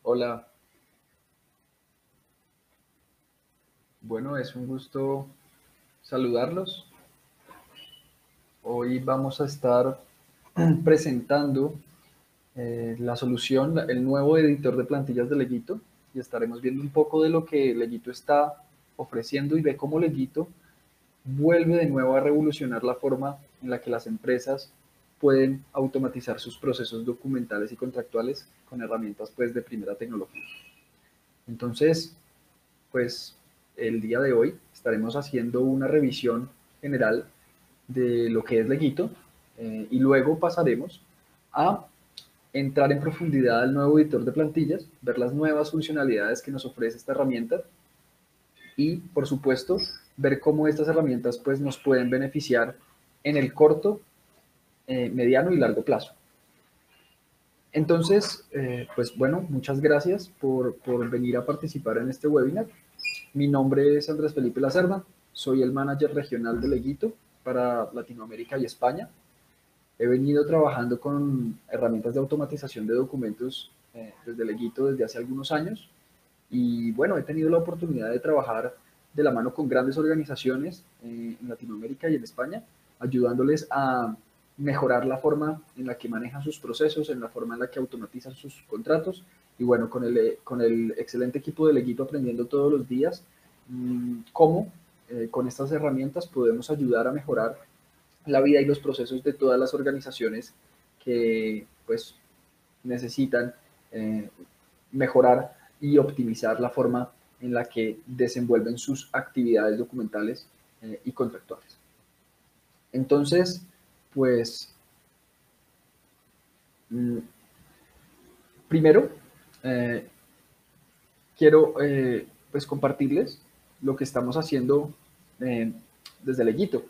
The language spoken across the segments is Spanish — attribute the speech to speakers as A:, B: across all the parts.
A: Hola, bueno, es un gusto saludarlos. Hoy vamos a estar presentando la solución, el nuevo editor de plantillas de Legito, y estaremos viendo un poco de lo que Legito está ofreciendo y de cómo Legito vuelve de nuevo a revolucionar la forma en la que las empresas pueden automatizar sus procesos documentales y contractuales con herramientas pues de primera tecnología. Entonces, pues el día de hoy estaremos haciendo una revisión general de lo que es Legito y luego pasaremos a entrar en profundidad al nuevo editor de plantillas, ver las nuevas funcionalidades que nos ofrece esta herramienta y, por supuesto, ver cómo estas herramientas pues, nos pueden beneficiar en el corto, mediano y largo plazo. Entonces, pues bueno, muchas gracias por venir a participar en este webinar. Mi nombre es Andrés Felipe Lacerda, soy el manager regional de Legito para Latinoamérica y España. He venido trabajando con herramientas de automatización de documentos desde Legito desde hace algunos años y bueno, he tenido la oportunidad de trabajar de la mano con grandes organizaciones en Latinoamérica y en España, ayudándoles a mejorar la forma en la que manejan sus procesos, en la forma en la que automatizan sus contratos y bueno, con el excelente equipo de Legito aprendiendo todos los días cómo con estas herramientas podemos ayudar a mejorar la vida y los procesos de todas las organizaciones que pues necesitan mejorar y optimizar la forma en la que desenvuelven sus actividades documentales y contractuales. Entonces, pues, primero, eh, quiero pues compartirles lo que estamos haciendo desde Legito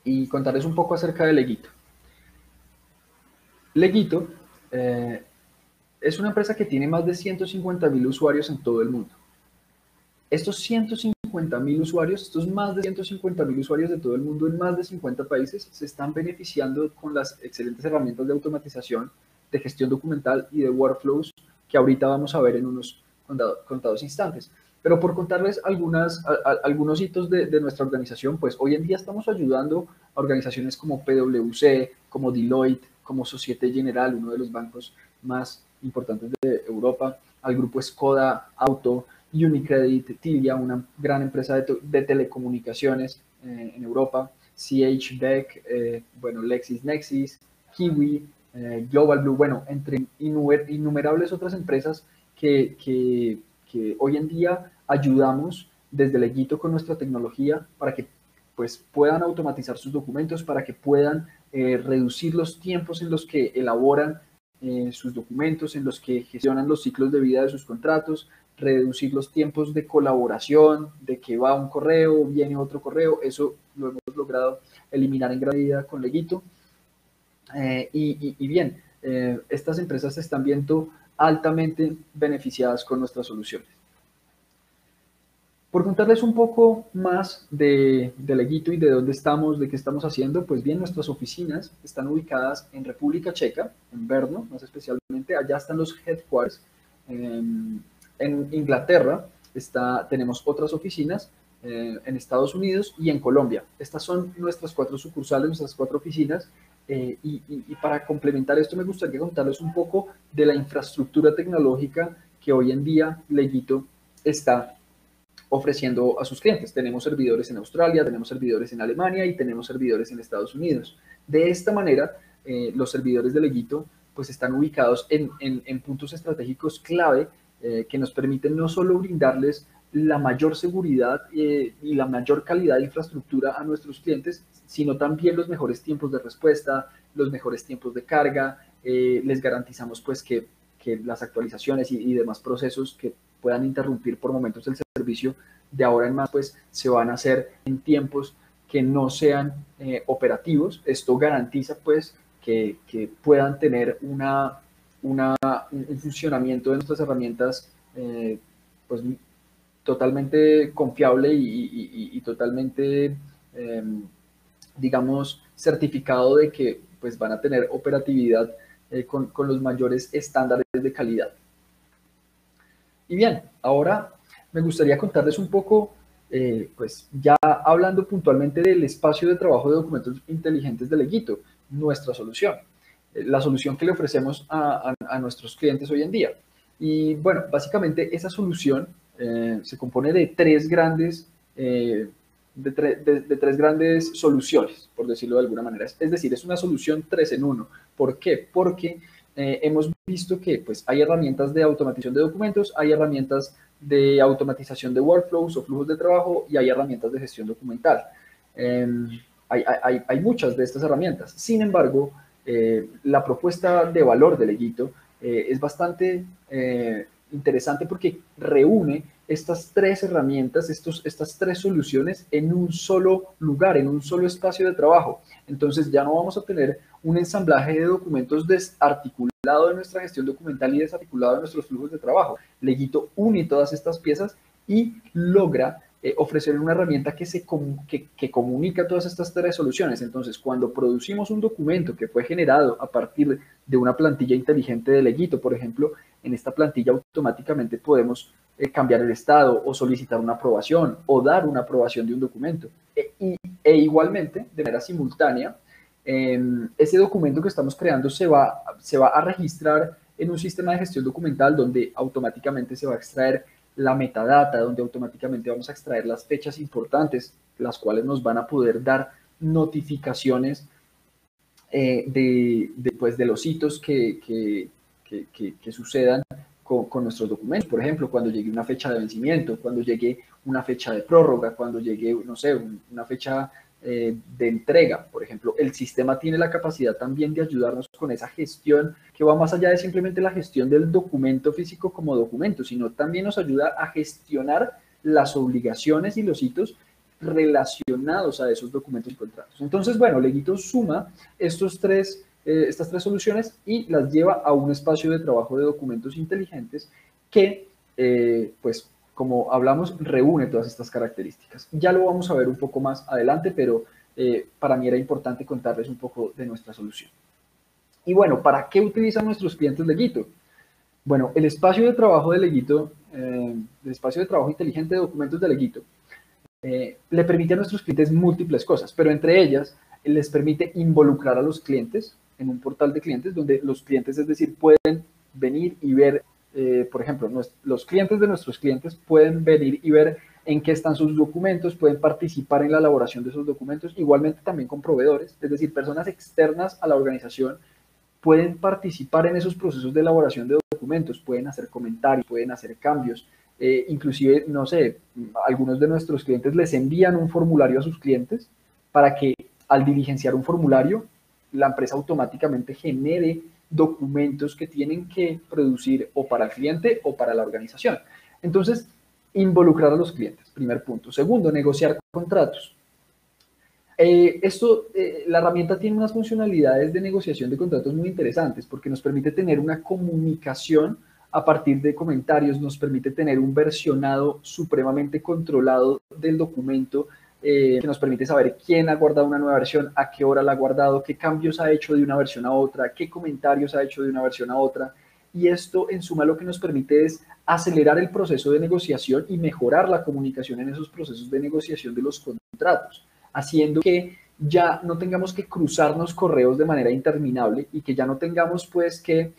A: y contarles un poco acerca de Legito. Legito es una empresa que tiene más de 150.000 usuarios en todo el mundo. Estos 150.000 usuarios, estos más de 150.000 usuarios de todo el mundo en más de 50 países se están beneficiando con las excelentes herramientas de automatización, de gestión documental y de workflows que ahorita vamos a ver en unos contados instantes. Pero por contarles algunos hitos de nuestra organización, pues hoy en día estamos ayudando a organizaciones como PwC, como Deloitte, como Societe Generale, uno de los bancos más importantes de Europa, al grupo Skoda Auto, Unicredit, Tilia, una gran empresa de telecomunicaciones en Europa, CH Beck, bueno, LexisNexis, Kiwi, Global Blue, bueno, entre innumerables otras empresas que hoy en día ayudamos desde Legito con nuestra tecnología para que pues, puedan automatizar sus documentos, para que puedan reducir los tiempos en los que elaboran sus documentos, en los que gestionan los ciclos de vida de sus contratos, reducir los tiempos de colaboración, de que va un correo, viene otro correo, eso lo hemos logrado eliminar en gran medida con Legito. Y bien, estas empresas se están viendo altamente beneficiadas con nuestras soluciones. Por contarles un poco más de Legito y de dónde estamos, de qué estamos haciendo, pues bien, nuestras oficinas están ubicadas en República Checa, en Brno, más especialmente, allá están los headquarters. En Inglaterra tenemos otras oficinas, en Estados Unidos y en Colombia. Estas son nuestras 4 sucursales, nuestras 4 oficinas, y para complementar esto me gustaría contarles un poco de la infraestructura tecnológica que hoy en día Legito está ofreciendo a sus clientes. Tenemos servidores en Australia, tenemos servidores en Alemania y tenemos servidores en Estados Unidos. De esta manera, los servidores de Legito pues están ubicados en puntos estratégicos clave que nos permiten no solo brindarles la mayor seguridad y la mayor calidad de infraestructura a nuestros clientes, sino también los mejores tiempos de respuesta, los mejores tiempos de carga. Les garantizamos pues que las actualizaciones y demás procesos que puedan interrumpir por momentos el servicio de ahora en más pues se van a hacer en tiempos que no sean operativos. Esto garantiza pues que puedan tener un funcionamiento de nuestras herramientas pues totalmente confiable y totalmente digamos certificado de que pues van a tener operatividad con los mayores estándares de calidad. Y bien, ahora me gustaría contarles un poco, pues ya hablando puntualmente del espacio de trabajo de documentos inteligentes de Leguito, nuestra solución, la solución que le ofrecemos a nuestros clientes hoy en día. Y bueno, básicamente esa solución se compone de tres grandes, de tres grandes soluciones, por decirlo de alguna manera. Es decir, es una solución 3 en 1. ¿Por qué? Porque hemos visto que pues, hay herramientas de automatización de documentos, hay herramientas de automatización de workflows o flujos de trabajo y hay herramientas de gestión documental. Hay muchas de estas herramientas. Sin embargo, la propuesta de valor de Leguito es bastante interesante porque reúne estas tres herramientas, estas tres soluciones en un solo lugar, en un solo espacio de trabajo. Entonces ya no vamos a tener un ensamblaje de documentos desarticulado de nuestra gestión documental y desarticulado de nuestros flujos de trabajo. Leguito une todas estas piezas y logra ofrecer una herramienta que comunica todas estas tres soluciones. Entonces, cuando producimos un documento que fue generado a partir de una plantilla inteligente de Leguito, por ejemplo, en esta plantilla automáticamente podemos cambiar el estado o solicitar una aprobación o dar una aprobación de un documento. E igualmente, de manera simultánea, ese documento que estamos creando se va a registrar en un sistema de gestión documental donde automáticamente se va a extraer la metadata, donde automáticamente vamos a extraer las fechas importantes, las cuales nos van a poder dar notificaciones de los hitos que sucedan con nuestros documentos. Por ejemplo, cuando llegue una fecha de vencimiento, cuando llegue una fecha de prórroga, cuando llegue, no sé, una fecha de entrega, por ejemplo, el sistema tiene la capacidad también de ayudarnos con esa gestión que va más allá de simplemente la gestión del documento físico como documento, sino también nos ayuda a gestionar las obligaciones y los hitos relacionados a esos documentos y contratos. Entonces, bueno, Leguito suma estas tres soluciones y las lleva a un espacio de trabajo de documentos inteligentes que, pues, como hablamos, reúne todas estas características. Ya lo vamos a ver un poco más adelante, pero para mí era importante contarles un poco de nuestra solución. Y bueno, ¿para qué utilizan nuestros clientes Leguito? Bueno, el espacio de trabajo de Leguito, el espacio de trabajo inteligente de documentos de Leguito, le permite a nuestros clientes múltiples cosas, pero entre ellas les permite involucrar a los clientes en un portal de clientes donde los clientes, es decir, pueden venir y ver, por ejemplo, los clientes de nuestros clientes pueden venir y ver en qué están sus documentos, pueden participar en la elaboración de esos documentos, igualmente también con proveedores, es decir, personas externas a la organización pueden participar en esos procesos de elaboración de documentos, pueden hacer comentarios, pueden hacer cambios, inclusive, no sé, algunos de nuestros clientes les envían un formulario a sus clientes para que al diligenciar un formulario, la empresa automáticamente genere documentos que tienen que producir o para el cliente o para la organización. Entonces, involucrar a los clientes, primer punto. Segundo, negociar contratos. La herramienta tiene unas funcionalidades de negociación de contratos muy interesantes porque nos permite tener una comunicación a partir de comentarios, nos permite tener un versionado supremamente controlado del documento, que nos permite saber quién ha guardado una nueva versión, a qué hora la ha guardado, qué cambios ha hecho de una versión a otra, qué comentarios ha hecho de una versión a otra. Y esto, en suma, lo que nos permite es acelerar el proceso de negociación y mejorar la comunicación en esos procesos de negociación de los contratos, haciendo que ya no tengamos que cruzarnos correos de manera interminable y que ya no tengamos pues que,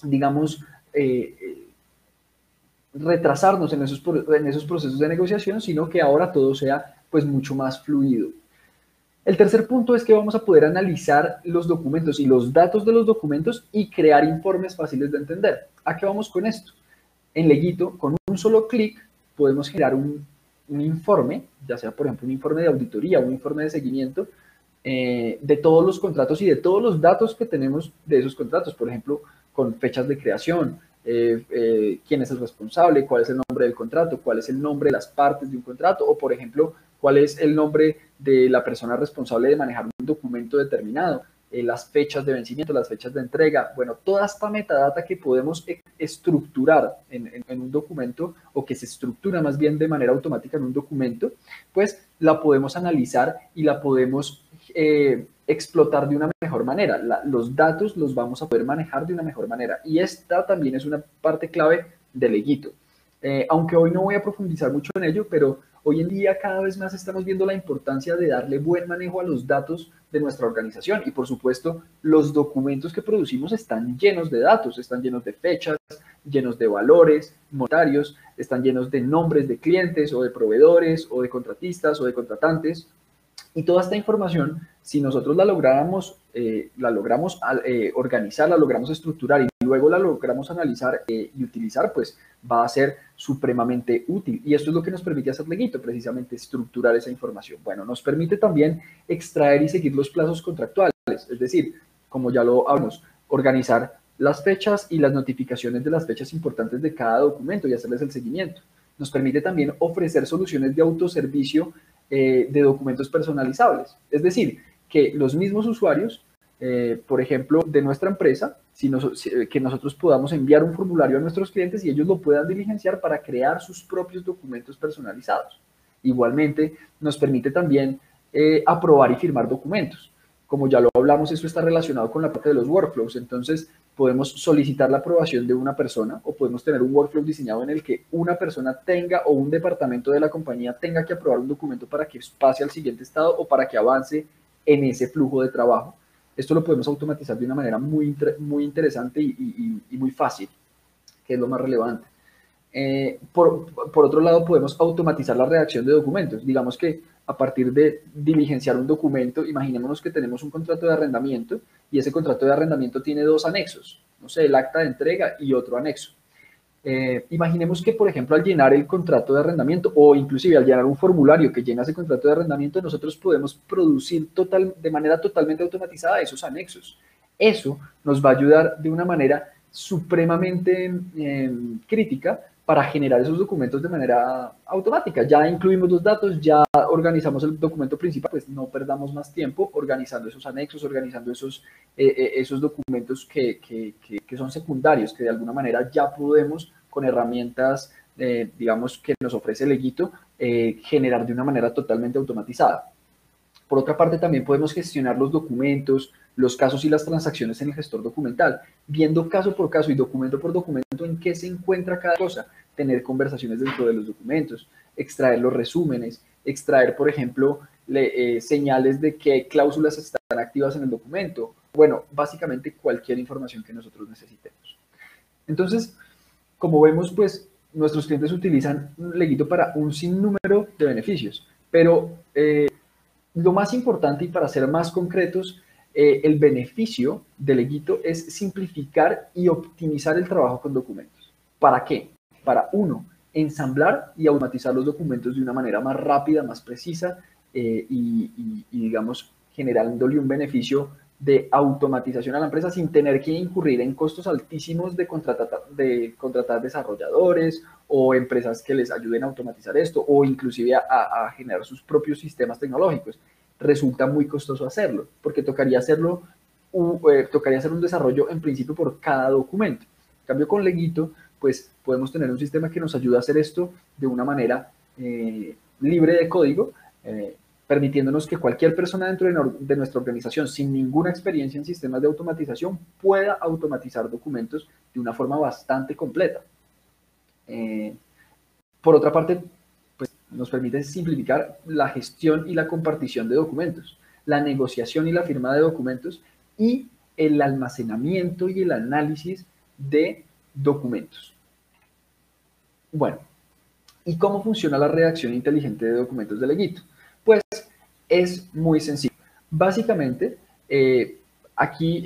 A: digamos, retrasarnos en esos procesos de negociación, sino que ahora todo sea pues mucho más fluido. El tercer punto es que vamos a poder analizar los documentos y los datos de los documentos y crear informes fáciles de entender. ¿A qué vamos con esto? En Leguito, con un solo clic, podemos generar un informe, ya sea por ejemplo un informe de auditoría, un informe de seguimiento de todos los contratos y de todos los datos que tenemos de esos contratos, por ejemplo, con fechas de creación, quién es el responsable, cuál es el nombre del contrato, cuál es el nombre de las partes de un contrato, o por ejemplo, cuál es el nombre de la persona responsable de manejar un documento determinado. las fechas de vencimiento, las fechas de entrega, bueno, toda esta metadata que podemos estructurar en un documento, o que se estructura más bien de manera automática en un documento, pues la podemos analizar y la podemos explotar de una mejor manera. Los datos los vamos a poder manejar de una mejor manera, y esta también es una parte clave del Leguito. Aunque hoy no voy a profundizar mucho en ello, pero hoy en día cada vez más estamos viendo la importancia de darle buen manejo a los datos de nuestra organización, y por supuesto los documentos que producimos están llenos de datos, están llenos de fechas, llenos de valores monetarios, están llenos de nombres de clientes o de proveedores o de contratistas o de contratantes, y toda esta información, si nosotros la logramos organizar, la logramos estructurar y luego la logramos analizar y utilizar, pues va a ser supremamente útil. Y esto es lo que nos permite hacer Leguito, precisamente estructurar esa información. Bueno, nos permite también extraer y seguir los plazos contractuales, es decir, como ya lo hablamos, organizar las fechas y las notificaciones de las fechas importantes de cada documento y hacerles el seguimiento. Nos permite también ofrecer soluciones de autoservicio de documentos personalizables. Es decir, que los mismos usuarios, por ejemplo, de nuestra empresa, que nosotros podamos enviar un formulario a nuestros clientes y ellos lo puedan diligenciar para crear sus propios documentos personalizados. Igualmente, nos permite también aprobar y firmar documentos. Como ya lo hablamos, eso está relacionado con la parte de los workflows. Entonces, podemos solicitar la aprobación de una persona, o podemos tener un workflow diseñado en el que una persona tenga, o un departamento de la compañía tenga que aprobar un documento para que pase al siguiente estado o para que avance en ese flujo de trabajo. Esto lo podemos automatizar de una manera muy interesante y muy fácil, que es lo más relevante. Por otro lado, podemos automatizar la redacción de documentos. Digamos que a partir de diligenciar un documento, imaginémonos que tenemos un contrato de arrendamiento y ese contrato de arrendamiento tiene dos anexos, no sé, el acta de entrega y otro anexo. Imaginemos que, por ejemplo, al llenar el contrato de arrendamiento, o inclusive al llenar un formulario que llena ese contrato de arrendamiento, nosotros podemos producir de manera totalmente automatizada esos anexos. Eso nos va a ayudar de una manera supremamente crítica para generar esos documentos de manera automática. Ya incluimos los datos, ya organizamos el documento principal, pues no perdamos más tiempo organizando esos anexos, organizando esos documentos que son secundarios, que de alguna manera ya podemos, con herramientas, digamos, que nos ofrece Leguito, generar de una manera totalmente automatizada. Por otra parte, también podemos gestionar los documentos, los casos y las transacciones en el gestor documental, viendo caso por caso y documento por documento en qué se encuentra cada cosa, tener conversaciones dentro de los documentos, extraer los resúmenes, extraer, por ejemplo, señales de qué cláusulas están activas en el documento. Bueno, básicamente cualquier información que nosotros necesitemos. Entonces, como vemos, pues nuestros clientes utilizan Leguito para un sinnúmero de beneficios, pero lo más importante, y para ser más concretos, el beneficio de Leguito es simplificar y optimizar el trabajo con documentos. ¿Para qué? Para, uno, ensamblar y automatizar los documentos de una manera más rápida, más precisa, y digamos, generándole un beneficio de automatización a la empresa sin tener que incurrir en costos altísimos de contratar desarrolladores o empresas que les ayuden a automatizar esto, o inclusive a generar sus propios sistemas tecnológicos. Resulta muy costoso hacerlo, porque tocaría hacer un desarrollo en principio por cada documento. En cambio, con Leguito, pues podemos tener un sistema que nos ayude a hacer esto de una manera libre de código, permitiéndonos que cualquier persona dentro de nuestra organización sin ninguna experiencia en sistemas de automatización pueda automatizar documentos de una forma bastante completa. Por otra parte, pues, nos permite simplificar la gestión y la compartición de documentos, la negociación y la firma de documentos, y el almacenamiento y el análisis de documentos. Bueno, ¿y cómo funciona la redacción inteligente de documentos de Leguito? Pues es muy sencillo. Básicamente, aquí,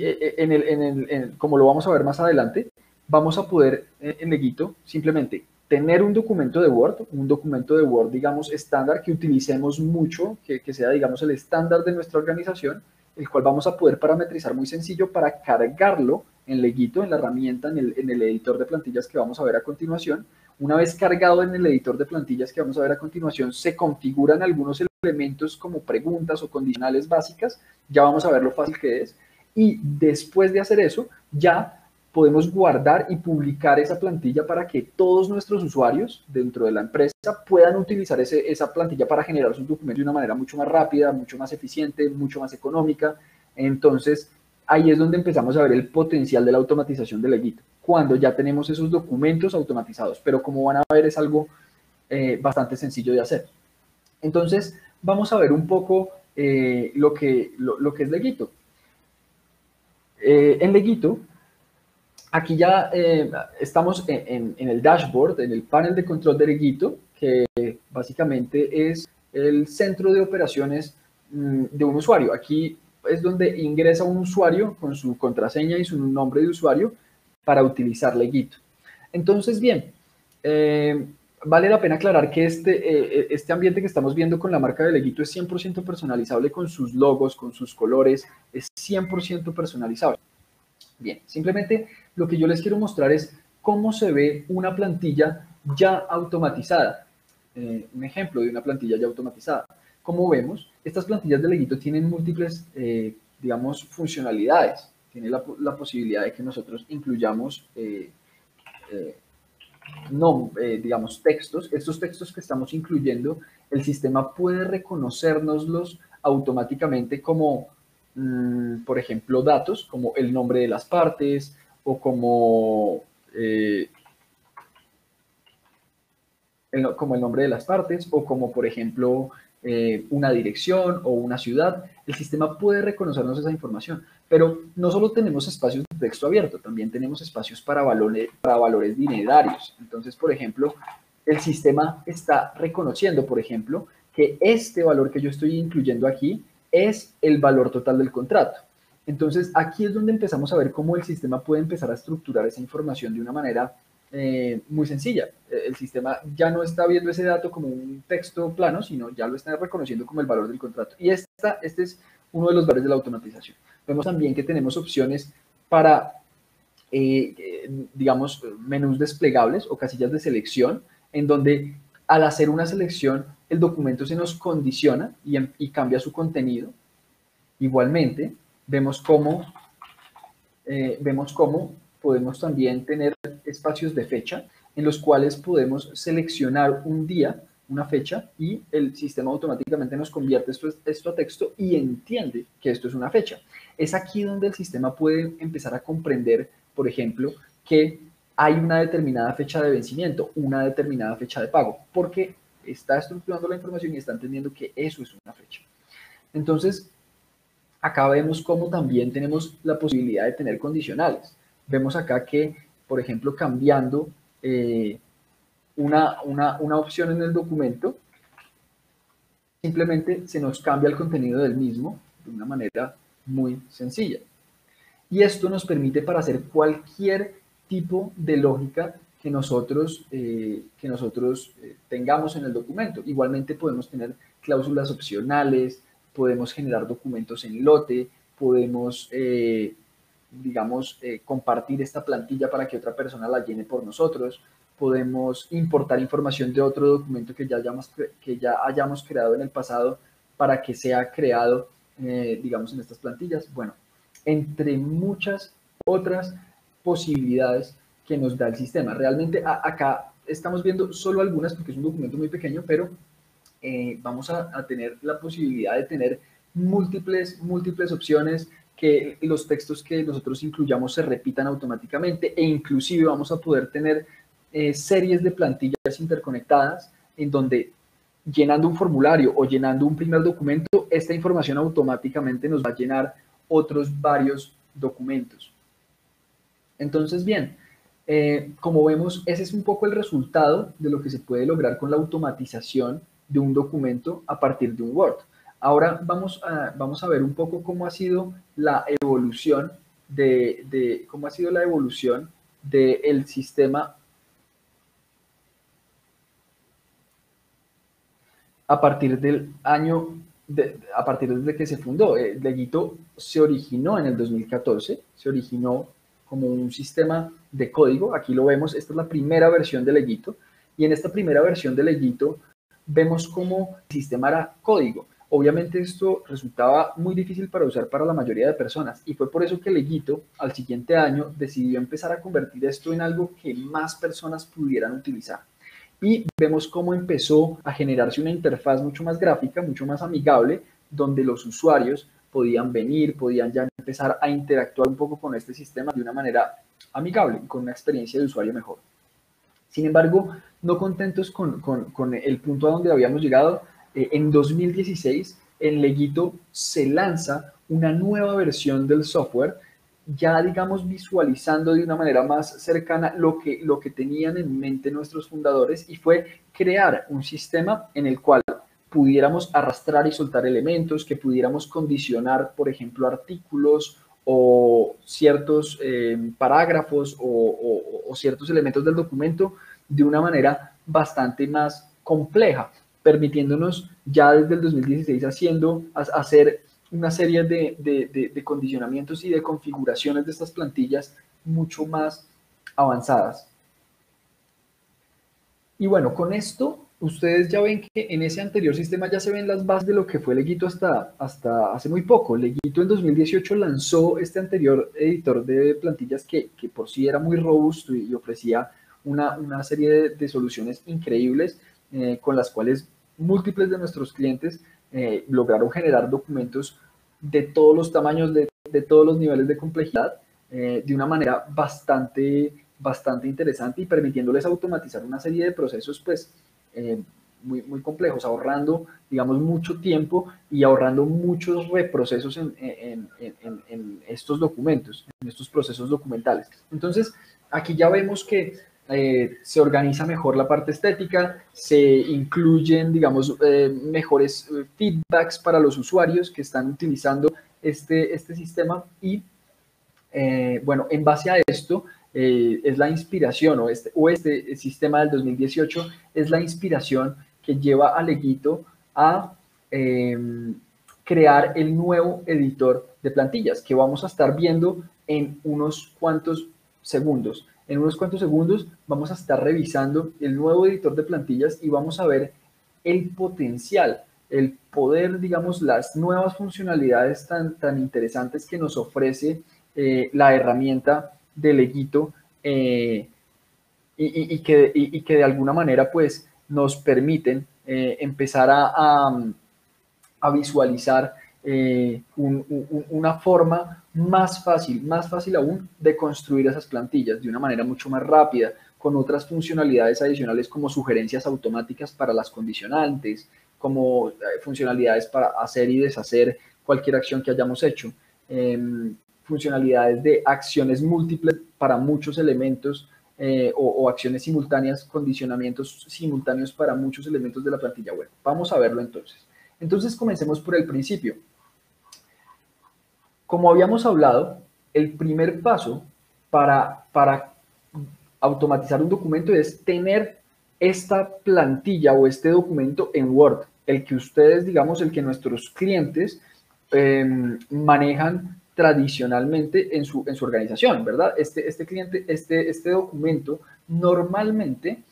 A: como lo vamos a ver más adelante, vamos a poder en Leguito simplemente tener un documento de Word, digamos, estándar, que utilicemos mucho, que sea, digamos, el estándar de nuestra organización, el cual vamos a poder parametrizar muy sencillo para cargarlo en Leguito, en la herramienta, en el editor de plantillas que vamos a ver a continuación. Una vez cargado en el editor de plantillas que vamos a ver a continuación, se configuran algunos elementos como preguntas o condicionales básicas. Ya vamos a ver lo fácil que es. y después de hacer eso, ya podemos guardar y publicar esa plantilla para que todos nuestros usuarios dentro de la empresa puedan utilizar esa plantilla para generar sus documentos de una manera mucho más rápida, mucho más eficiente, mucho más económica. Entonces, ahí es donde empezamos a ver el potencial de la automatización del Legito, cuando ya tenemos esos documentos automatizados. Pero como van a ver, es algo bastante sencillo de hacer. Entonces, vamos a ver un poco lo que es Legito. En Legito, aquí ya estamos en el dashboard, en el panel de control de Legito, que básicamente es el centro de operaciones de un usuario. Aquí es donde ingresa un usuario con su contraseña y su nombre de usuario para utilizar Legito. Entonces, bien, vale la pena aclarar que este ambiente que estamos viendo con la marca de Legito es 100% personalizable con sus logos, con sus colores, es 100% personalizable. Bien, simplemente lo que yo les quiero mostrar es cómo se ve una plantilla ya automatizada. Un ejemplo de una plantilla ya automatizada. Como vemos, estas plantillas de Legito tienen múltiples, digamos, funcionalidades. Tiene la posibilidad de que nosotros incluyamos digamos, textos. Estos textos que estamos incluyendo, el sistema puede reconocérnoslos automáticamente como, por ejemplo, datos, como el nombre de las partes o como, como el nombre de las partes o como, por ejemplo, una dirección o una ciudad. El sistema puede reconocernos esa información, pero no solo tenemos espacios de texto abierto, también tenemos espacios para valores binarios. Entonces, por ejemplo, el sistema está reconociendo, por ejemplo, que este valor que yo estoy incluyendo aquí es el valor total del contrato. Entonces, aquí es donde empezamos a ver cómo el sistema puede empezar a estructurar esa información de una manera muy sencilla. El sistema ya no está viendo ese dato como un texto plano, sino ya lo está reconociendo como el valor del contrato. Y este es uno de los valores de la automatización. Vemos también que tenemos opciones para, digamos, menús desplegables o casillas de selección, en donde al hacer una selección el documento se nos condiciona y cambia su contenido. Igualmente, vemos cómo podemos también tener espacios de fecha en los cuales podemos seleccionar un día, una fecha, y el sistema automáticamente nos convierte esto a texto y entiende que esto es una fecha. Es aquí donde el sistema puede empezar a comprender, por ejemplo, que hay una determinada fecha de vencimiento, una determinada fecha de pago, porque está estructurando la información y está entendiendo que eso es una fecha. Entonces, acá vemos cómo también tenemos la posibilidad de tener condicionales. Vemos acá que, por ejemplo, cambiando una opción en el documento, simplemente se nos cambia el contenido del mismo de una manera muy sencilla. Y esto nos permite para hacer cualquier tipo de lógica que nosotros tengamos en el documento. Igualmente podemos tener cláusulas opcionales, podemos generar documentos en lote, podemos, digamos, compartir esta plantilla para que otra persona la llene por nosotros, podemos importar información de otro documento que ya hayamos creado en el pasado para que sea creado, digamos, en estas plantillas. Bueno, entre muchas otras posibilidades que nos da el sistema. Realmente acá estamos viendo solo algunas porque es un documento muy pequeño, pero vamos a tener la posibilidad de tener múltiples opciones, que los textos que nosotros incluyamos se repitan automáticamente e inclusive vamos a poder tener series de plantillas interconectadas en donde llenando un formulario o llenando un primer documento, esta información automáticamente nos va a llenar otros varios documentos. Entonces, bien, como vemos, ese es un poco el resultado de lo que se puede lograr con la automatización de un documento a partir de un Word. Ahora vamos a ver un poco cómo ha sido la evolución del sistema a partir del año, a partir desde que se fundó. Legito se originó en el 2014, se originó como un sistema de código. Aquí lo vemos, esta es la primera versión de Legito, y en esta primera versión de Legito vemos cómo el sistema era código. Obviamente esto resultaba muy difícil para usar para la mayoría de personas y fue por eso que Leguito al siguiente año decidió empezar a convertir esto en algo que más personas pudieran utilizar. Y vemos cómo empezó a generarse una interfaz mucho más gráfica, mucho más amigable, donde los usuarios podían venir, podían ya empezar a interactuar un poco con este sistema de una manera amigable, con una experiencia de usuario mejor. Sin embargo, no contentos con el punto a donde habíamos llegado, en 2016 en Leguito se lanza una nueva versión del software, ya digamos visualizando de una manera más cercana lo que tenían en mente nuestros fundadores, y fue crear un sistema en el cual pudiéramos arrastrar y soltar elementos, que pudiéramos condicionar, por ejemplo, artículos o ciertos parágrafos o ciertos elementos del documento de una manera bastante más compleja, permitiéndonos ya desde el 2016 hacer una serie de condicionamientos y de configuraciones de estas plantillas mucho más avanzadas. Y bueno, con esto ustedes ya ven que en ese anterior sistema ya se ven las bases de lo que fue Leguito hasta hace muy poco. Leguito en 2018 lanzó este anterior editor de plantillas que por sí era muy robusto y ofrecía una serie de soluciones increíbles, con las cuales múltiples de nuestros clientes lograron generar documentos de todos los tamaños, de todos los niveles de complejidad, de una manera bastante interesante y permitiéndoles automatizar una serie de procesos pues muy complejos, ahorrando digamos mucho tiempo y ahorrando muchos reprocesos en estos documentos, en estos procesos documentales. Entonces aquí ya vemos que se organiza mejor la parte estética, se incluyen, digamos, mejores feedbacks para los usuarios que están utilizando este sistema y, bueno, en base a esto, es la inspiración o este sistema del 2018 es la inspiración que lleva a Leguito a crear el nuevo editor de plantillas que vamos a estar viendo en unos cuantos segundos. En unos cuantos segundos vamos a estar revisando el nuevo editor de plantillas y vamos a ver el potencial, el poder, digamos, las nuevas funcionalidades tan interesantes que nos ofrece la herramienta de Leguito, y que de alguna manera pues nos permiten empezar a visualizar una forma más fácil aún de construir esas plantillas de una manera mucho más rápida, con otras funcionalidades adicionales como sugerencias automáticas para las condicionantes, como funcionalidades para hacer y deshacer cualquier acción que hayamos hecho, funcionalidades de acciones múltiples para muchos elementos, o acciones simultáneas, condicionamientos simultáneos para muchos elementos de la plantilla web. Vamos a verlo entonces. Entonces comencemos por el principio. Como habíamos hablado, el primer paso para automatizar un documento es tener esta plantilla o este documento en Word, el que ustedes, digamos, el que nuestros clientes manejan tradicionalmente en su organización, ¿verdad? Este documento normalmente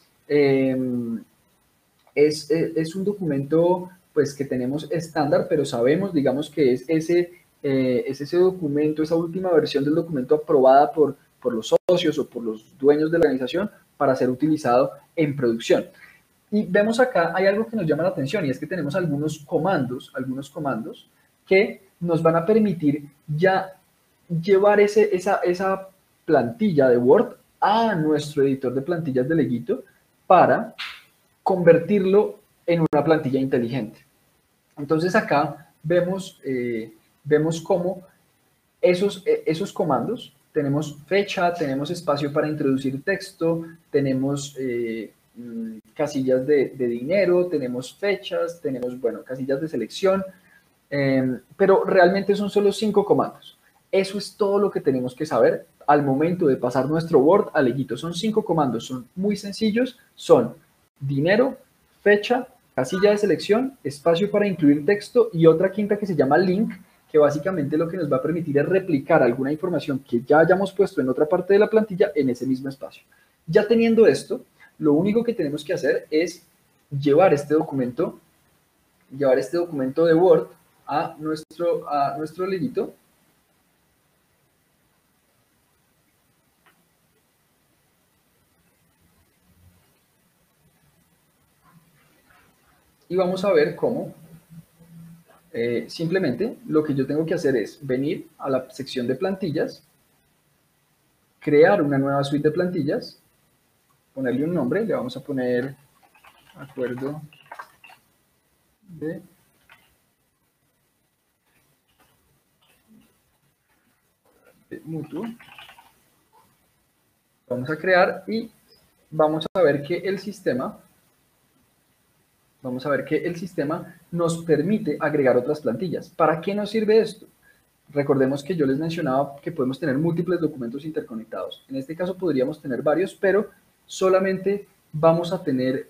A: es un documento pues que tenemos estándar, pero sabemos, digamos, que es ese documento, esa última versión del documento aprobada por los socios o por los dueños de la organización para ser utilizado en producción. Y vemos acá, hay algo que nos llama la atención, y es que tenemos algunos comandos que nos van a permitir ya llevar esa plantilla de Word a nuestro editor de plantillas de Leguito para convertirlo en una plantilla inteligente. Entonces acá vemos cómo esos comandos, tenemos fecha, tenemos espacio para introducir texto, tenemos casillas de dinero, tenemos fechas, tenemos, bueno, casillas de selección, pero realmente son solo 5 comandos. Eso es todo lo que tenemos que saber al momento de pasar nuestro Word a Leguito. Son 5 comandos, son muy sencillos, son dinero, fecha, casilla de selección, espacio para incluir texto y otra quinta que se llama link, que básicamente lo que nos va a permitir es replicar alguna información que ya hayamos puesto en otra parte de la plantilla en ese mismo espacio. Ya teniendo esto, lo único que tenemos que hacer es llevar este documento llevar este documento de Word a nuestro leguito. Y vamos a ver cómo simplemente lo que yo tengo que hacer es venir a la sección de plantillas, crear una nueva suite de plantillas, ponerle un nombre, le vamos a poner acuerdo de mutuo. Vamos a crear y vamos a ver que el sistema nos permite agregar otras plantillas. ¿Para qué nos sirve esto? Recordemos que yo les mencionaba que podemos tener múltiples documentos interconectados. En este caso podríamos tener varios, pero solamente vamos a tener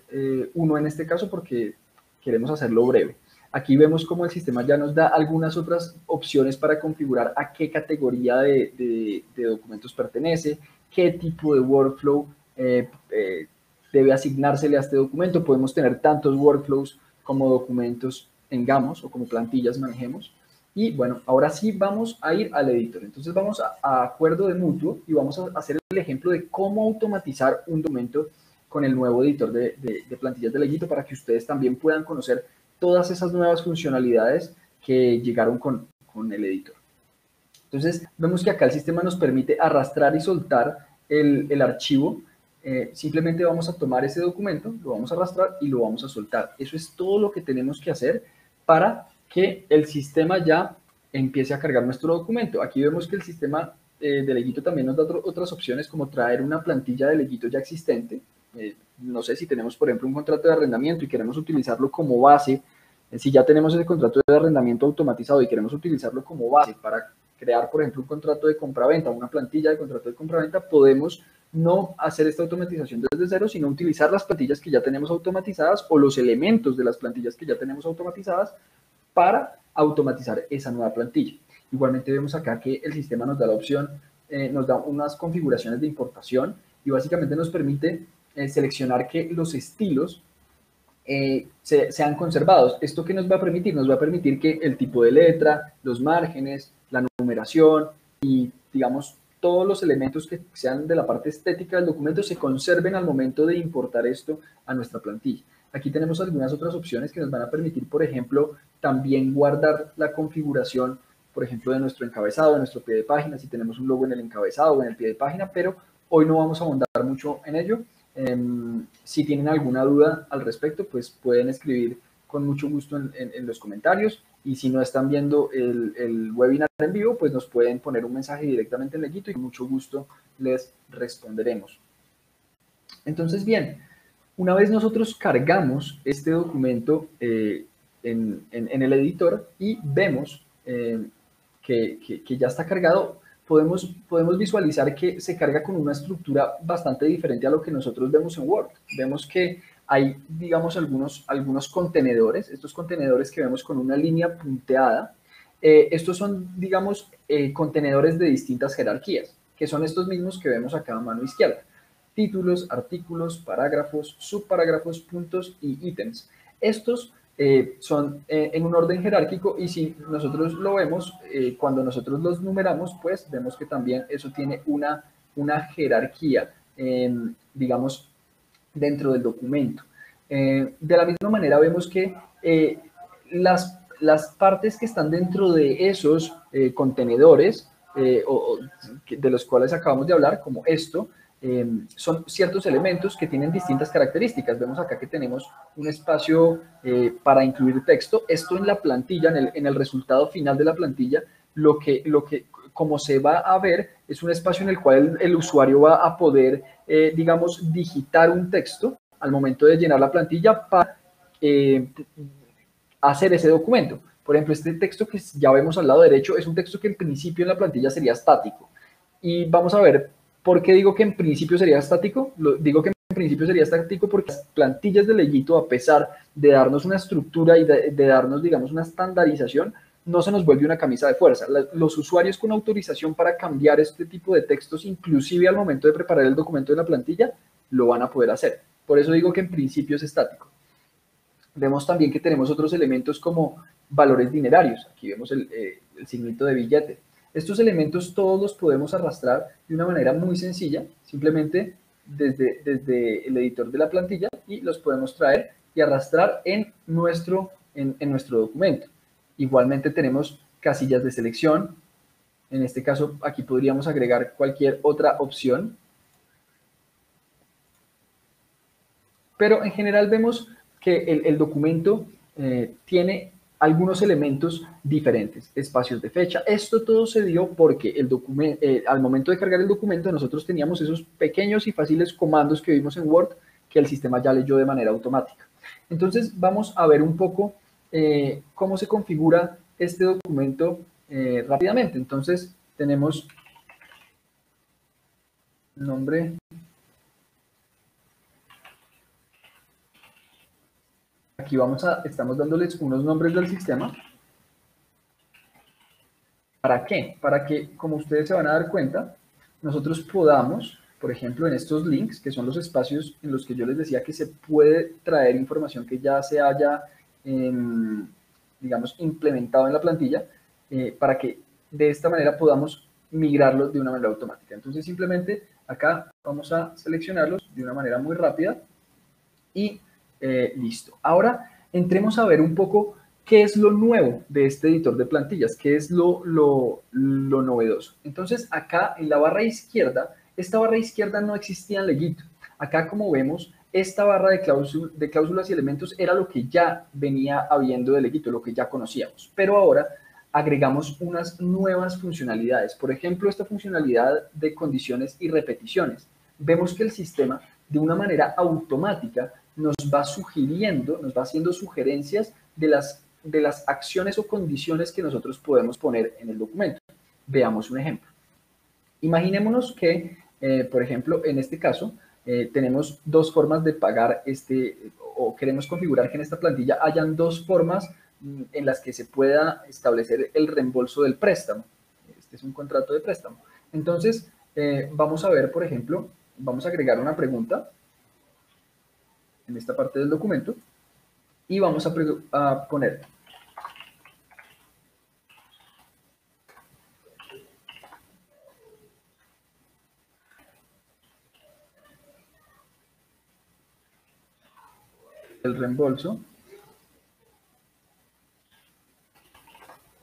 A: uno en este caso porque queremos hacerlo breve. Aquí vemos cómo el sistema ya nos da algunas otras opciones para configurar a qué categoría de documentos pertenece, qué tipo de workflow debe asignársele a este documento. Podemos tener tantos workflows como documentos tengamos o como plantillas manejemos. Y bueno, ahora sí vamos a ir al editor. Entonces vamos a acuerdo de mutuo y vamos a hacer el ejemplo de cómo automatizar un documento con el nuevo editor de plantillas de Leguito para que ustedes también puedan conocer todas esas nuevas funcionalidades que llegaron con el editor. Entonces vemos que acá el sistema nos permite arrastrar y soltar el archivo. Simplemente vamos a tomar ese documento, lo vamos a arrastrar y lo vamos a soltar. Eso es todo lo que tenemos que hacer para que el sistema ya empiece a cargar nuestro documento. Aquí vemos que el sistema de Leguito también nos da otras opciones como traer una plantilla de Leguito ya existente. No sé si tenemos, por ejemplo, un contrato de arrendamiento y queremos utilizarlo como base. Si ya tenemos ese contrato de arrendamiento automatizado y queremos utilizarlo como base para crear, por ejemplo, un contrato de compraventa, una plantilla de contrato de compraventa, podemos no hacer esta automatización desde cero, sino utilizar las plantillas que ya tenemos automatizadas o los elementos de las plantillas que ya tenemos automatizadas para automatizar esa nueva plantilla. Igualmente vemos acá que el sistema nos da la opción, nos da unas configuraciones de importación y básicamente nos permite seleccionar que los estilos sean conservados. ¿Esto qué nos va a permitir? Nos va a permitir que el tipo de letra, los márgenes, la numeración y, digamos, todos los elementos que sean de la parte estética del documento se conserven al momento de importar esto a nuestra plantilla. Aquí tenemos algunas otras opciones que nos van a permitir, por ejemplo, también guardar la configuración, por ejemplo, de nuestro encabezado, de nuestro pie de página, si tenemos un logo en el encabezado o en el pie de página, pero hoy no vamos a ahondar mucho en ello. Si tienen alguna duda al respecto, pues pueden escribir con mucho gusto en los comentarios, y si no están viendo el webinar en vivo, pues nos pueden poner un mensaje directamente en Leguito y con mucho gusto les responderemos. Entonces, bien, una vez nosotros cargamos este documento en el editor y vemos que ya está cargado, podemos visualizar que se carga con una estructura bastante diferente a lo que nosotros vemos en Word. Vemos que hay, digamos, algunos contenedores, estos contenedores que vemos con una línea punteada. Estos son, digamos, contenedores de distintas jerarquías, que son estos mismos que vemos acá a mano izquierda. Títulos, artículos, parágrafos, subparágrafos, puntos y ítems. Estos son en un orden jerárquico, y si nosotros lo vemos, cuando nosotros los numeramos, pues vemos que también eso tiene una jerarquía, digamos, dentro del documento. De la misma manera vemos que las partes que están dentro de esos contenedores, de los cuales acabamos de hablar, como esto, son ciertos elementos que tienen distintas características. Vemos acá que tenemos un espacio para incluir texto. Esto en la plantilla, en el resultado final de la plantilla, lo que como se va a ver, es un espacio en el cual el usuario va a poder, digamos, digitar un texto al momento de llenar la plantilla para hacer ese documento. Por ejemplo, este texto que ya vemos al lado derecho es un texto que en principio en la plantilla sería estático. Y vamos a ver por qué digo que en principio sería estático. Digo que en principio sería estático porque las plantillas de Leguito, a pesar de darnos una estructura y de darnos, digamos, una estandarización, no se nos vuelve una camisa de fuerza. Los usuarios con autorización para cambiar este tipo de textos, inclusive al momento de preparar el documento de la plantilla, lo van a poder hacer. Por eso digo que en principio es estático. Vemos también que tenemos otros elementos como valores dinerarios. Aquí vemos el signito de billete. Estos elementos todos los podemos arrastrar de una manera muy sencilla, simplemente desde el editor de la plantilla, y los podemos traer y arrastrar en nuestro documento. Igualmente tenemos casillas de selección. En este caso, aquí podríamos agregar cualquier otra opción. Pero en general vemos que el documento tiene algunos elementos diferentes, espacios de fecha. Esto todo se dio porque al momento de cargar el documento nosotros teníamos esos pequeños y fáciles comandos que vimos en Word que el sistema ya leyó de manera automática. Entonces vamos a ver un poco cómo se configura este documento rápidamente. Entonces tenemos nombre. Aquí estamos dándoles unos nombres del sistema. ¿Para qué? Para que, como ustedes se van a dar cuenta, nosotros podamos, por ejemplo, en estos links, que son los espacios en los que yo les decía que se puede traer información que ya se haya, digamos, implementado en la plantilla, para que de esta manera podamos migrarlos de una manera automática. Entonces, simplemente acá vamos a seleccionarlos de una manera muy rápida y listo. Ahora entremos a ver un poco qué es lo nuevo de este editor de plantillas, qué es lo novedoso. Entonces acá en la barra izquierda, esta barra izquierda no existía en Leguito. Acá, como vemos, esta barra de cláusulas y elementos era lo que ya venía habiendo de Leguito, lo que ya conocíamos. Pero ahora agregamos unas nuevas funcionalidades. Por ejemplo, esta funcionalidad de condiciones y repeticiones. Vemos que el sistema, de una manera automática, nos va sugiriendo, nos va haciendo sugerencias de las acciones o condiciones que nosotros podemos poner en el documento. Veamos un ejemplo. Imaginémonos que, por ejemplo, en este caso, tenemos dos formas de pagar o queremos configurar que en esta plantilla hayan dos formas en las que se pueda establecer el reembolso del préstamo. Este es un contrato de préstamo. Entonces, vamos a ver, por ejemplo, vamos a agregar una pregunta en esta parte del documento y vamos a poner el reembolso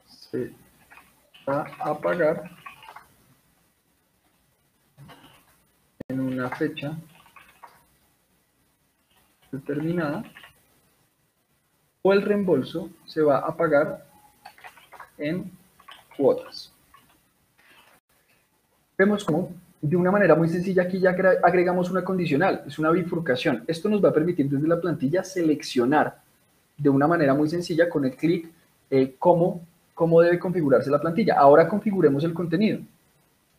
A: se va a pagar en una fecha determinada, o el reembolso se va a pagar en cuotas. Vemos cómo de una manera muy sencilla aquí ya agregamos una condicional, es una bifurcación. Esto nos va a permitir desde la plantilla seleccionar de una manera muy sencilla con el clic cómo debe configurarse la plantilla. Ahora configuremos el contenido.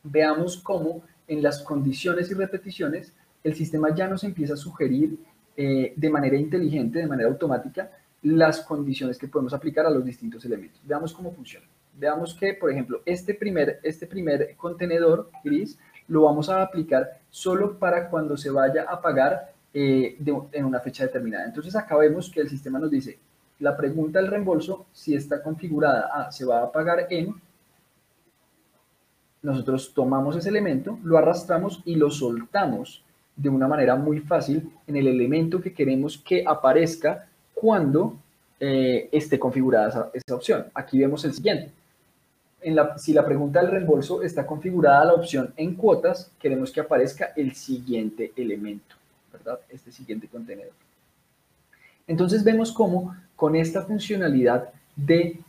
A: Veamos cómo en las condiciones y repeticiones el sistema ya nos empieza a sugerir de manera inteligente, de manera automática, las condiciones que podemos aplicar a los distintos elementos. Veamos cómo funciona. Veamos que, por ejemplo, este primer contenedor gris lo vamos a aplicar solo para cuando se vaya a pagar en una fecha determinada. Entonces acá vemos que el sistema nos dice, la pregunta del reembolso, si está configurada se va a pagar en... Nosotros tomamos ese elemento, lo arrastramos y lo soltamos de una manera muy fácil en el elemento que queremos que aparezca cuando esté configurada esa opción. Aquí vemos el siguiente. Si la pregunta del reembolso está configurada la opción en cuotas, queremos que aparezca el siguiente elemento, ¿verdad? Este siguiente contenedor. Entonces vemos cómo con esta funcionalidad de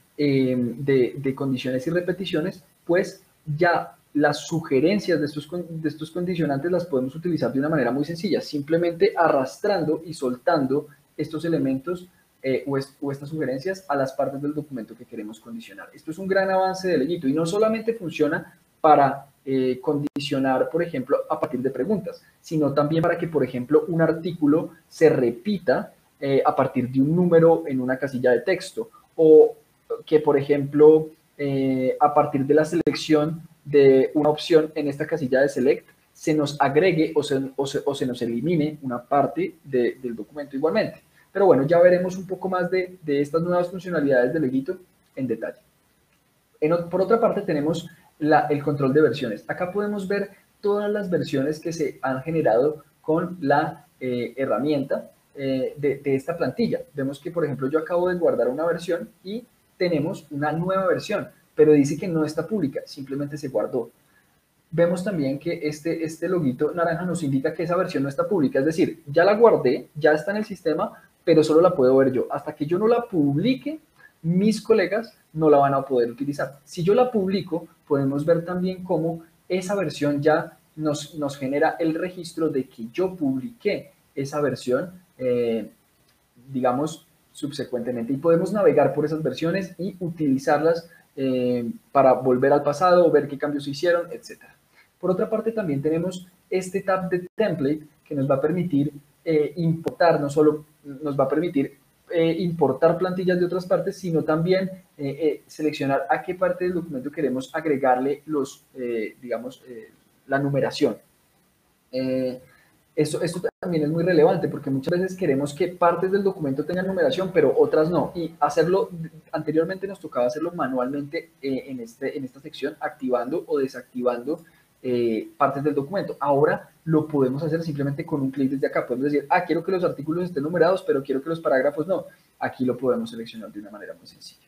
A: condiciones y repeticiones, pues ya las sugerencias de estos condicionantes las podemos utilizar de una manera muy sencilla, simplemente arrastrando y soltando estos elementos o estas sugerencias a las partes del documento que queremos condicionar. Esto es un gran avance de Leguito y no solamente funciona para condicionar, por ejemplo, a partir de preguntas, sino también para que, por ejemplo, un artículo se repita a partir de un número en una casilla de texto, o que, por ejemplo, a partir de la selección de una opción en esta casilla de select, se nos agregue o se nos elimine una parte del documento igualmente. Pero bueno, ya veremos un poco más de estas nuevas funcionalidades de Legito en detalle. Por otra parte tenemos el control de versiones. Acá podemos ver todas las versiones que se han generado con la herramienta de esta plantilla. Vemos que, por ejemplo, yo acabo de guardar una versión y tenemos una nueva versión, pero dice que no está pública, simplemente se guardó. Vemos también que este loguito naranja nos indica que esa versión no está pública, es decir, ya la guardé, ya está en el sistema, pero solo la puedo ver yo. Hasta que yo no la publique, mis colegas no la van a poder utilizar. Si yo la publico, podemos ver también cómo esa versión ya nos genera el registro de que yo publiqué esa versión, digamos, subsecuentemente. Y podemos navegar por esas versiones y utilizarlas para volver al pasado, ver qué cambios se hicieron, etc. Por otra parte, también tenemos este tab de template que nos va a permitir importar, no solo nos va a permitir importar plantillas de otras partes, sino también seleccionar a qué parte del documento queremos agregarle la numeración. Esto también es muy relevante porque muchas veces queremos que partes del documento tengan numeración, pero otras no. Y hacerlo, anteriormente nos tocaba hacerlo manualmente en esta sección, activando o desactivando partes del documento. Ahora lo podemos hacer simplemente con un clic desde acá. Podemos decir, quiero que los artículos estén numerados, pero quiero que los parágrafos no. Aquí lo podemos seleccionar de una manera muy sencilla.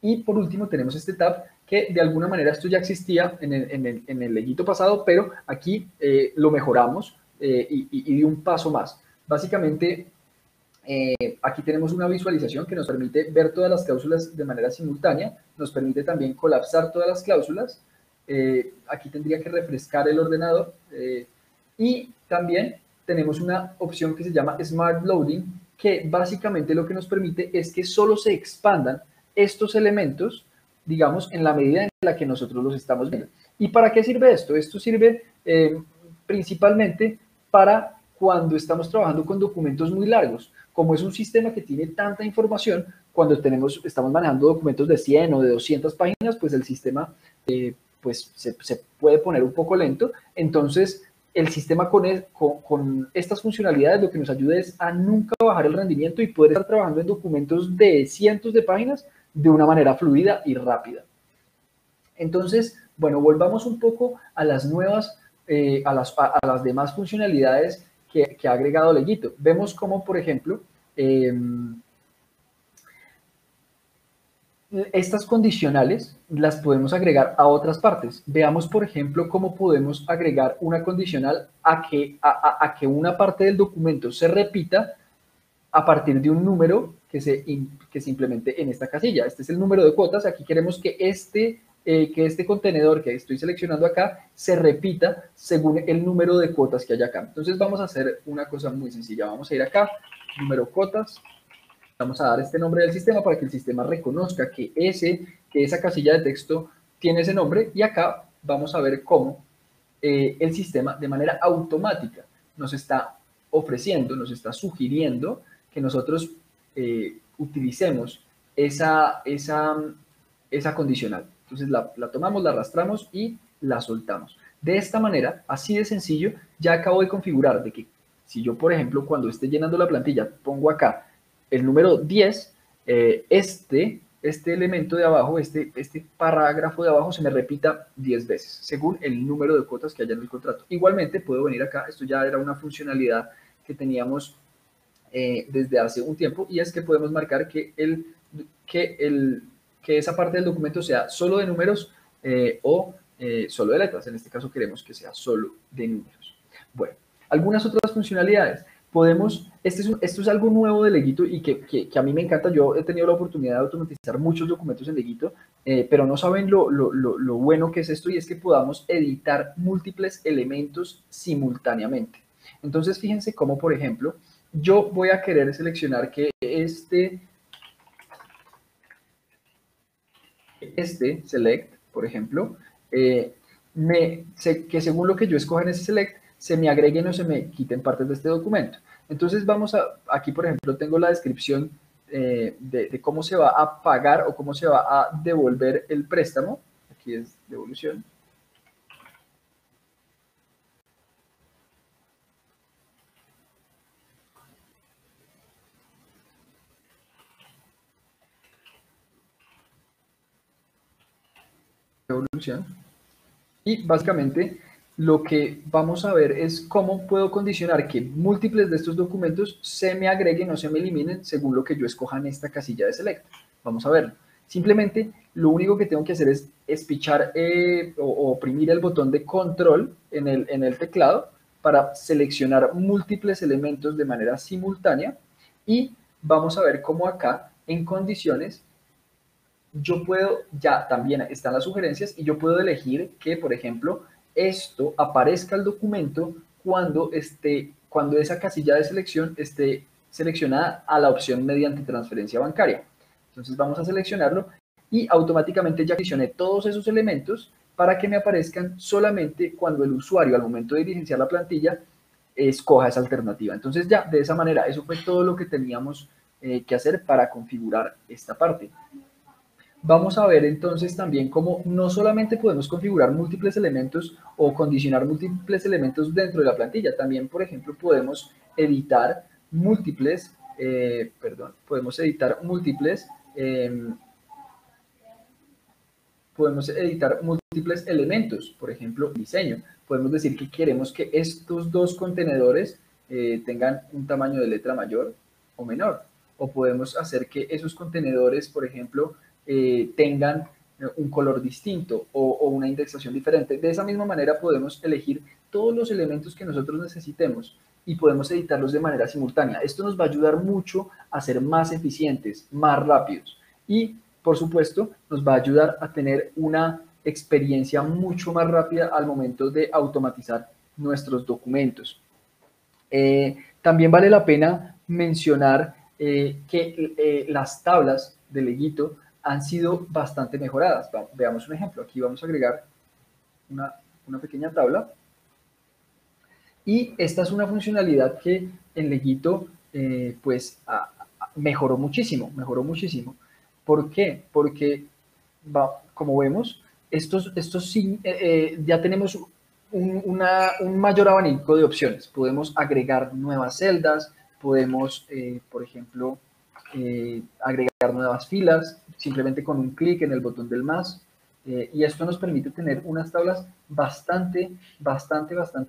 A: Y por último tenemos este tab que de alguna manera esto ya existía en el Legito pasado, pero aquí lo mejoramos y de un paso más. Básicamente, aquí tenemos una visualización que nos permite ver todas las cláusulas de manera simultánea, nos permite también colapsar todas las cláusulas. Aquí tendría que refrescar el ordenador y también tenemos una opción que se llama Smart Loading, que básicamente lo que nos permite es que solo se expandan estos elementos, digamos, en la medida en la que nosotros los estamos viendo. ¿Y para qué sirve esto? Esto sirve principalmente para cuando estamos trabajando con documentos muy largos. Como es un sistema que tiene tanta información, cuando estamos manejando documentos de 100 o de 200 páginas, pues el sistema pues se puede poner un poco lento. Entonces, el sistema con estas funcionalidades lo que nos ayuda es a nunca bajar el rendimiento y poder estar trabajando en documentos de cientos de páginas de una manera fluida y rápida. Entonces, bueno, volvamos un poco a las nuevas, a las demás funcionalidades que ha agregado Legito. Vemos como, por ejemplo, estas condicionales las podemos agregar a otras partes. Veamos, por ejemplo, cómo podemos agregar una condicional a que una parte del documento se repita a partir de un número que se implemente en esta casilla. Este es el número de cuotas. Aquí queremos que este contenedor que estoy seleccionando acá se repita según el número de cuotas que hay acá. Entonces vamos a hacer una cosa muy sencilla. Vamos a ir acá, número cuotas. Vamos a dar este nombre del sistema para que el sistema reconozca que esa casilla de texto tiene ese nombre, y acá vamos a ver cómo el sistema de manera automática nos está ofreciendo, nos está sugiriendo que nosotros utilicemos esa condicional. Entonces la tomamos, la arrastramos y la soltamos. De esta manera, así de sencillo, ya acabo de configurar de que si yo, por ejemplo, cuando esté llenando la plantilla, pongo acá el número 10, este elemento de abajo, este parágrafo de abajo se me repita 10 veces, según el número de cuotas que haya en el contrato. Igualmente puedo venir acá, esto ya era una funcionalidad que teníamos desde hace un tiempo, y es que podemos marcar que esa parte del documento sea solo de números o solo de letras. En este caso queremos que sea solo de números. Bueno, algunas otras funcionalidades. Esto es algo nuevo de Legito y que a mí me encanta. Yo he tenido la oportunidad de automatizar muchos documentos en Legito, pero no saben lo bueno que es esto, y es que podamos editar múltiples elementos simultáneamente. Entonces, fíjense cómo, por ejemplo, yo voy a querer seleccionar que este select, por ejemplo, que según lo que yo escoja en ese select, se me agreguen o se me quiten partes de este documento. Entonces aquí por ejemplo tengo la descripción de cómo se va a pagar o cómo se va a devolver el préstamo. Aquí es devolución. evolución. Y básicamente lo que vamos a ver es cómo puedo condicionar que múltiples de estos documentos se me agreguen o se me eliminen según lo que yo escoja en esta casilla de select. Vamos a verlo. Simplemente lo único que tengo que hacer es espichar o oprimir el botón de control en el teclado para seleccionar múltiples elementos de manera simultánea y vamos a ver cómo acá en condiciones yo puedo, ya también están las sugerencias y yo puedo elegir que, por ejemplo, esto aparezca el documento cuando esa casilla de selección esté seleccionada a la opción mediante transferencia bancaria. Entonces vamos a seleccionarlo y automáticamente ya seleccioné todos esos elementos para que me aparezcan solamente cuando el usuario al momento de diligenciar la plantilla escoja esa alternativa. Entonces ya, de esa manera, eso fue todo lo que teníamos que hacer para configurar esta parte. Vamos a ver entonces también cómo no solamente podemos configurar múltiples elementos o condicionar múltiples elementos dentro de la plantilla, también, por ejemplo, podemos editar múltiples, podemos editar múltiples elementos, por ejemplo, diseño. Podemos decir que queremos que estos dos contenedores tengan un tamaño de letra mayor o menor. O podemos hacer que esos contenedores, por ejemplo, tengan un color distinto o una indexación diferente. De esa misma manera podemos elegir todos los elementos que nosotros necesitemos y podemos editarlos de manera simultánea. Esto nos va a ayudar mucho a ser más eficientes, más rápidos y, por supuesto, nos va a ayudar a tener una experiencia mucho más rápida al momento de automatizar nuestros documentos. También vale la pena mencionar que las tablas de Leguito han sido bastante mejoradas. Veamos un ejemplo. Aquí vamos a agregar una pequeña tabla. Y esta es una funcionalidad que en Leguito mejoró muchísimo. ¿Por qué? Porque, como vemos, ya tenemos un mayor abanico de opciones. Podemos agregar nuevas celdas, podemos, por ejemplo, agregar nuevas filas simplemente con un clic en el botón del más. Y esto nos permite tener unas tablas bastante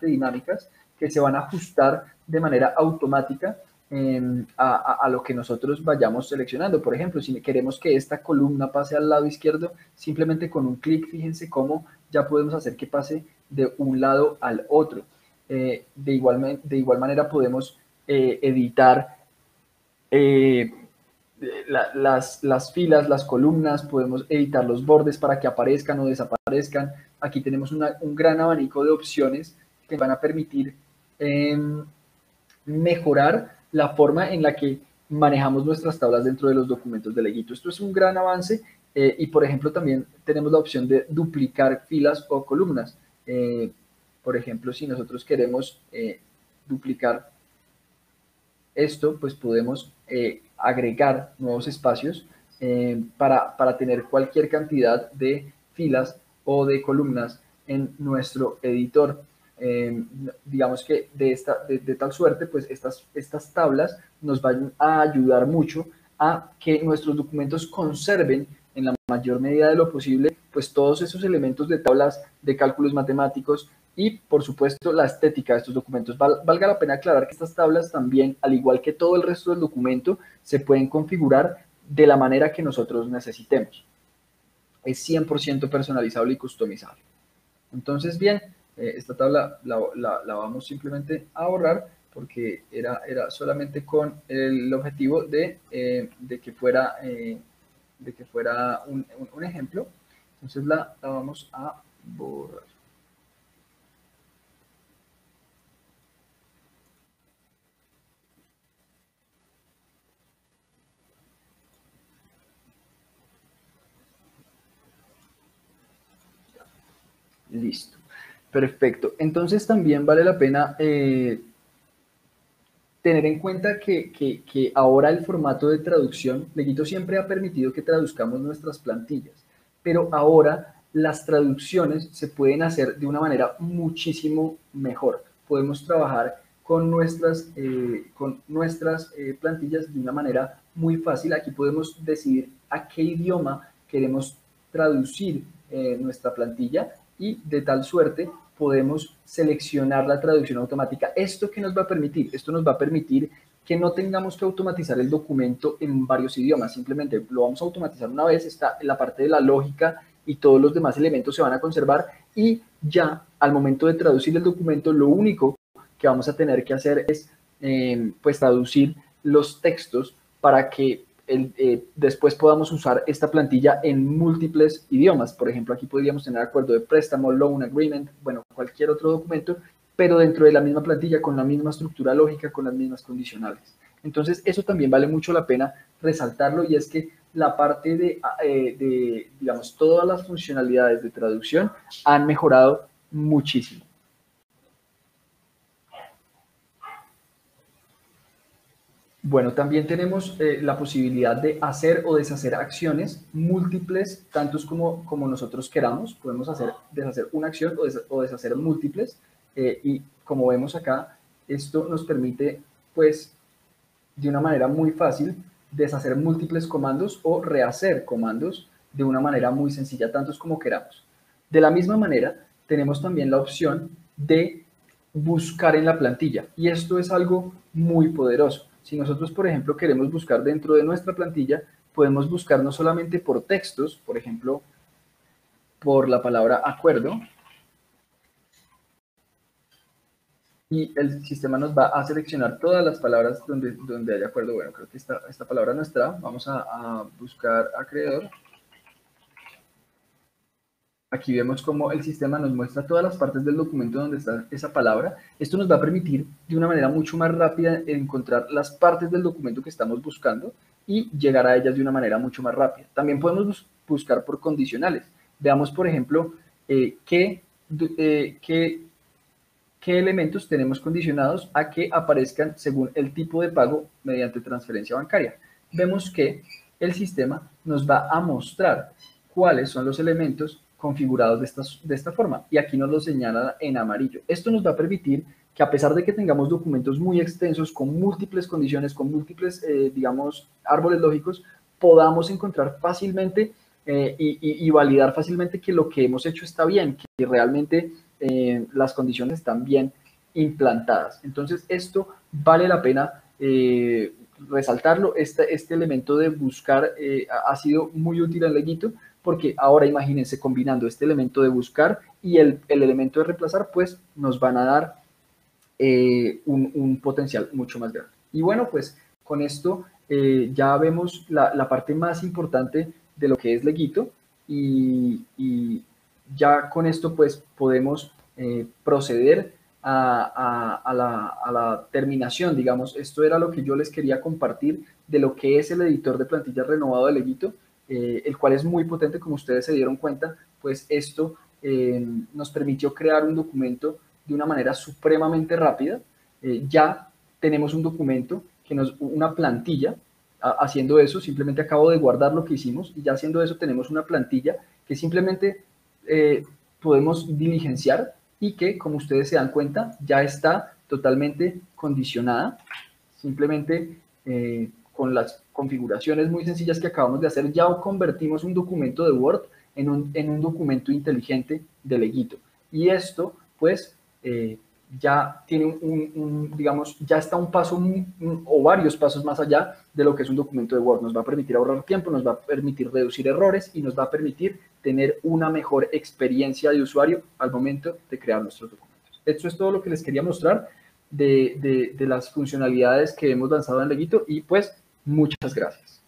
A: dinámicas que se van a ajustar de manera automática a lo que nosotros vayamos seleccionando. Por ejemplo, si queremos que esta columna pase al lado izquierdo, simplemente con un clic, fíjense cómo ya podemos hacer que pase de un lado al otro. De igual manera podemos editar las filas, las columnas, podemos editar los bordes para que aparezcan o desaparezcan. Aquí tenemos un gran abanico de opciones que van a permitir mejorar la forma en la que manejamos nuestras tablas dentro de los documentos de Leguito. Esto es un gran avance y, por ejemplo, también tenemos la opción de duplicar filas o columnas. Por ejemplo, si nosotros queremos duplicar esto, pues podemos agregar nuevos espacios para tener cualquier cantidad de filas o de columnas en nuestro editor. Digamos que de tal suerte, pues estas tablas nos van a ayudar mucho a que nuestros documentos conserven en la mayor medida de lo posible, pues todos esos elementos de tablas, de cálculos matemáticos y, por supuesto, la estética de estos documentos. Valga la pena aclarar que estas tablas también, al igual que todo el resto del documento, se pueden configurar de la manera que nosotros necesitemos. Es 100% personalizable y customizable. Entonces, bien, esta tabla la vamos simplemente a borrar porque era solamente con el objetivo de que fuera un ejemplo. Entonces la vamos a borrar. Listo. Perfecto. Entonces también vale la pena tener en cuenta que ahora el formato de traducción, Leguito siempre ha permitido que traduzcamos nuestras plantillas, pero ahora las traducciones se pueden hacer de una manera muchísimo mejor. Podemos trabajar con nuestras plantillas de una manera muy fácil. Aquí podemos decidir a qué idioma queremos traducir nuestra plantilla y de tal suerte podemos seleccionar la traducción automática. ¿Esto qué nos va a permitir? Esto nos va a permitir que no tengamos que automatizar el documento en varios idiomas, simplemente lo vamos a automatizar una vez, está en la parte de la lógica y todos los demás elementos se van a conservar y ya al momento de traducir el documento lo único que vamos a tener que hacer es pues traducir los textos para que después podamos usar esta plantilla en múltiples idiomas. Por ejemplo, aquí podríamos tener acuerdo de préstamo, loan agreement, bueno, cualquier otro documento, pero dentro de la misma plantilla, con la misma estructura lógica, con las mismas condicionales. Entonces, eso también vale mucho la pena resaltarlo y es que la parte de digamos, todas las funcionalidades de traducción han mejorado muchísimo. Bueno, también tenemos la posibilidad de hacer o deshacer acciones múltiples, tantos como nosotros queramos. Podemos deshacer una acción o deshacer múltiples. Y como vemos acá, esto nos permite, pues, de una manera muy fácil, deshacer múltiples comandos o rehacer comandos de una manera muy sencilla, tantos como queramos. De la misma manera, tenemos también la opción de buscar en la plantilla. Y esto es algo muy poderoso. Si nosotros, por ejemplo, queremos buscar dentro de nuestra plantilla, podemos buscar no solamente por textos, por ejemplo, por la palabra acuerdo, y el sistema nos va a seleccionar todas las palabras donde haya acuerdo. Bueno, creo que esta palabra no está. Vamos a buscar acreedor. Aquí vemos cómo el sistema nos muestra todas las partes del documento donde está esa palabra. Esto nos va a permitir de una manera mucho más rápida encontrar las partes del documento que estamos buscando y llegar a ellas de una manera mucho más rápida. También podemos buscar por condicionales. Veamos, por ejemplo, qué elementos tenemos condicionados a que aparezcan según el tipo de pago mediante transferencia bancaria. Vemos que el sistema nos va a mostrar cuáles son los elementos configurados de esta forma y aquí nos lo señala en amarillo. Esto nos va a permitir que a pesar de que tengamos documentos muy extensos con múltiples condiciones, con múltiples, digamos, árboles lógicos, podamos encontrar fácilmente y validar fácilmente que lo que hemos hecho está bien, que realmente las condiciones están bien implantadas. Entonces, esto vale la pena resaltarlo. Este elemento de buscar ha sido muy útil en Legito, porque ahora imagínense combinando este elemento de buscar y el elemento de reemplazar, pues nos van a dar un potencial mucho más grande. Y bueno, pues con esto ya vemos la parte más importante de lo que es Legito y ya con esto pues podemos proceder a la terminación, digamos. Esto era lo que yo les quería compartir de lo que es el editor de plantillas renovado de Legito, el cual es muy potente, como ustedes se dieron cuenta, pues esto nos permitió crear un documento de una manera supremamente rápida. Ya tenemos un documento, una plantilla. Haciendo eso, simplemente acabo de guardar lo que hicimos y ya haciendo eso tenemos una plantilla que simplemente podemos diligenciar y que, como ustedes se dan cuenta, ya está totalmente condicionada. Simplemente con las configuraciones muy sencillas que acabamos de hacer, ya convertimos un documento de Word en un documento inteligente de Legito. Y esto, pues, ya tiene digamos, ya está un paso o varios pasos más allá de lo que es un documento de Word. Nos va a permitir ahorrar tiempo, nos va a permitir reducir errores y nos va a permitir tener una mejor experiencia de usuario al momento de crear nuestros documentos. Esto es todo lo que les quería mostrar de las funcionalidades que hemos lanzado en Legito y pues muchas gracias.